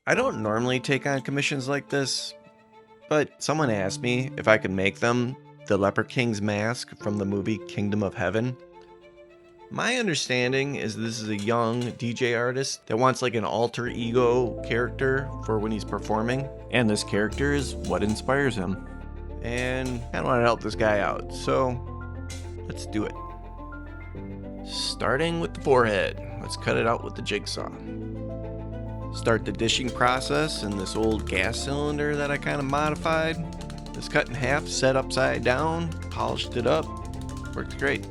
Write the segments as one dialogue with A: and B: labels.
A: I don't normally take on commissions like this, but someone asked me if I could make them the Leper King's mask from the movie Kingdom of Heaven. My understanding is this is a young DJ artist that wants like an alter ego character for when he's performing, and this character is what inspires him. And I want to help this guy out, so let's do it. Starting with the forehead, let's cut it out with the jigsaw. Start the dishing process in this old gas cylinder that I kind of modified. It's cut in half, set upside down, polished it up, works great.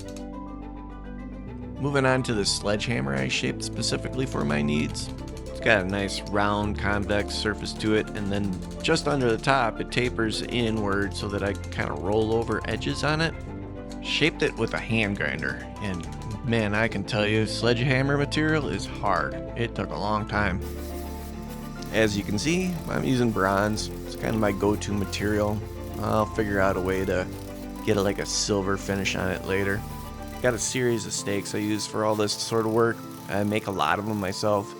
A: Moving on to the sledgehammer I shaped specifically for my needs. It's got a nice round convex surface to it, and then just under the top it tapers inward so that I can kind of roll over edges on it. Shaped it with a hand grinder, and man, I can tell you, sledgehammer material is hard. It took a long time. As you can see, I'm using bronze. It's kind of my go-to material. I'll figure out a way to get like a silver finish on it later. Got a series of stakes I use for all this sort of work. I make a lot of them myself.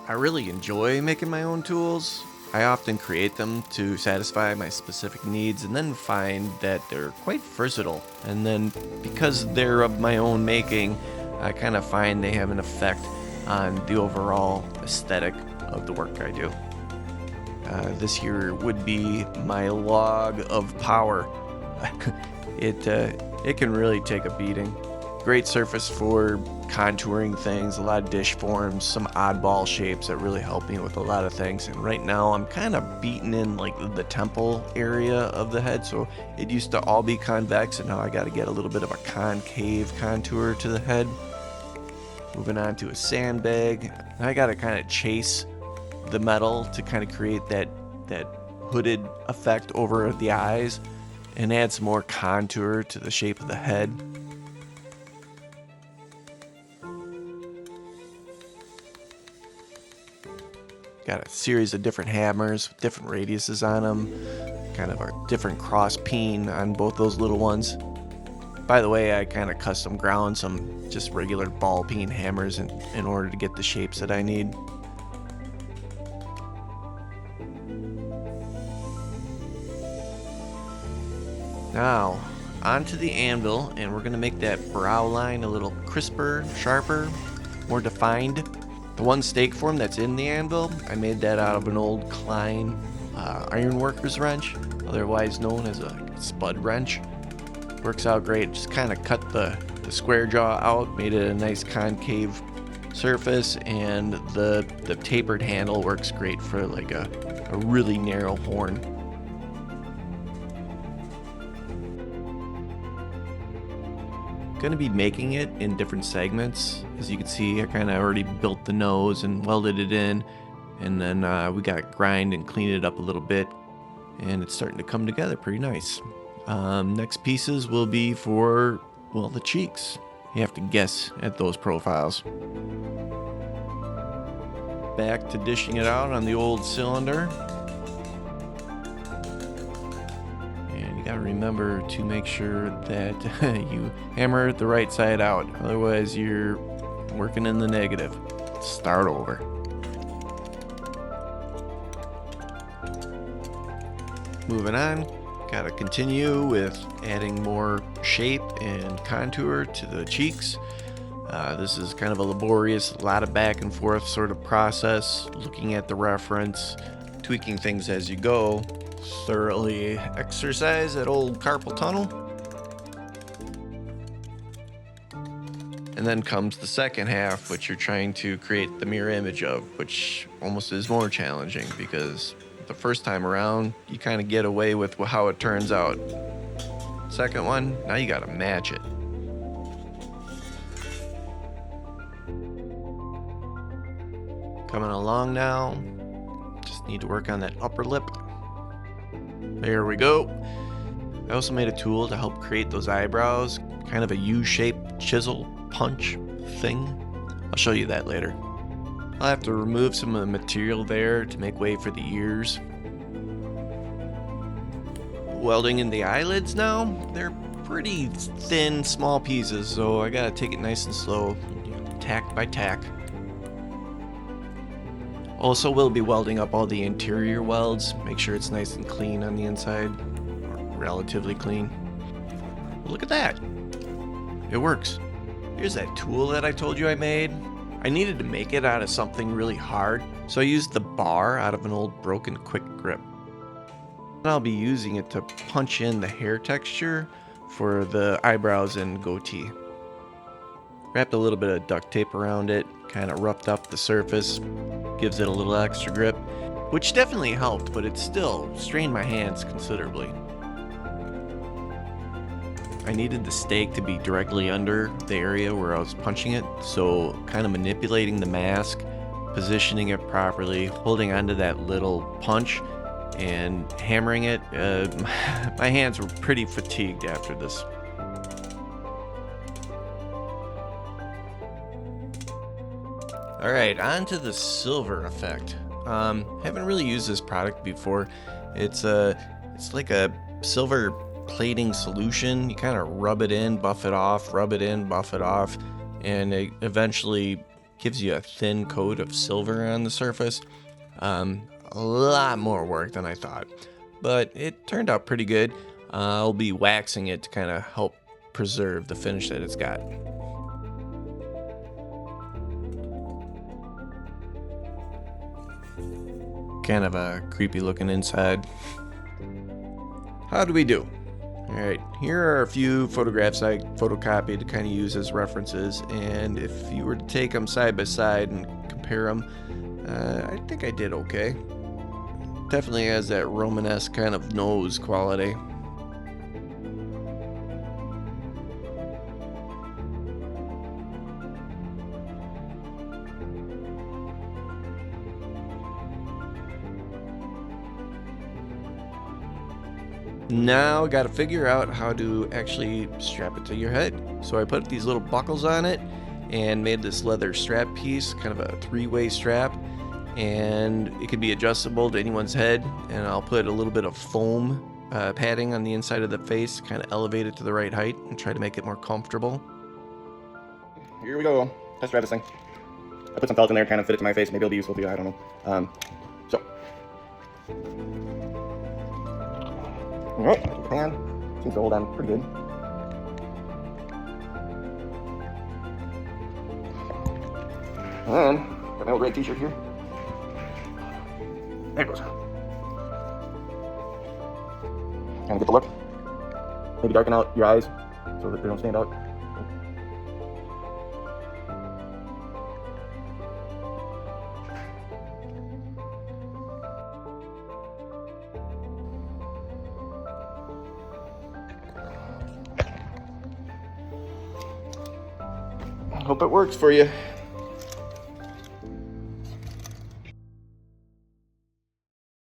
A: I really enjoy making my own tools. I often create them to satisfy my specific needs and then find that they're quite versatile. And then because they're of my own making, I kind of find they have an effect on the overall aesthetic of the work I do. This here would be my log of power. It can really take a beating. Great surface for contouring things, a lot of dish forms, some oddball shapes that really help me with a lot of things. And right now I'm kind of beating in like the temple area of the head, so it used to all be convex and now I got to get a little bit of a concave contour to the head. Moving on to a sandbag. I got to kind of chase the metal to kind of create that hooded effect over the eyes and add some more contour to the shape of the head. Got a series of different hammers with different radiuses on them, kind of a different cross peen on both those little ones. By the way, I kind of custom ground some just regular ball peen hammers in order to get the shapes that I need. Now, onto the anvil, and we're going to make that brow line a little crisper, sharper, more defined. The one stake form that's in the anvil, I made that out of an old Klein ironworker's wrench, otherwise known as a spud wrench. Works out great. Just kind of cut the square jaw out, made it a nice concave surface, and the tapered handle works great for like a really narrow horn. Going to be making it in different segments. As you can see, I kind of already built the nose and welded it in, and then we got to grind and clean it up a little bit, and it's starting to come together pretty nice. Next pieces will be for, well, the cheeks. You have to guess at those profiles. Back to dishing it out on the old cylinder. Gotta remember to make sure that you hammer the right side out, otherwise you're working in the negative. Start over. Moving on, gotta continue with adding more shape and contour to the cheeks. This is kind of a laborious, a lot of back and forth sort of process, looking at the reference, tweaking things as you go. Thoroughly exercise that old carpal tunnel. And then comes the second half, which you're trying to create the mirror image of, which almost is more challenging because the first time around, you kind of get away with how it turns out. Second one, now you gotta match it. Coming along now, just need to work on that upper lip. There we go. I also made a tool to help create those eyebrows, kind of a U-shaped chisel punch thing. I'll show you that later. I'll have to remove some of the material there to make way for the ears. Welding in the eyelids now. They're pretty thin, small pieces, so I gotta take it nice and slow, tack by tack. Also, we'll be welding up all the interior welds, make sure it's nice and clean on the inside, or relatively clean. Look at that, it works. Here's that tool that I told you I made. I needed to make it out of something really hard, so I used the bar out of an old broken quick grip. And I'll be using it to punch in the hair texture for the eyebrows and goatee. Wrapped a little bit of duct tape around it, kind of roughed up the surface, gives it a little extra grip, which definitely helped, but it still strained my hands considerably. I needed the stake to be directly under the area where I was punching it, so kind of manipulating the mask, positioning it properly, holding onto that little punch, and hammering it. My hands were pretty fatigued after this. Alright, on to the silver effect. Haven't really used this product before. It's like a silver plating solution. You kind of rub it in, buff it off, rub it in, buff it off, and it eventually gives you a thin coat of silver on the surface. A lot more work than I thought, but it turned out pretty good. I'll be waxing it to kind of help preserve the finish that it's got. Kind of a creepy looking inside. How do we do? Alright, here are a few photographs I photocopied to kind of use as references, and if you were to take them side by side and compare them, I think I did okay. Definitely has that Romanesque kind of nose quality. Now got to figure out how to actually strap it to your head. So I put these little buckles on it and made this leather strap piece, kind of a three-way strap, and it could be adjustable to anyone's head. And I'll put a little bit of foam padding on the inside of the face, kind of elevate it to the right height and try to make it more comfortable.
B: Here we go. Let's try this thing. I put some felt in there, kind of fit it to my face. Maybe it'll be useful to you. I don't know. Alright, Japan seems to hold on pretty good. And got my old red t-shirt here. There it goes. Kind of get the look. Maybe darken out your eyes so that they don't stand out. Hope it works for you.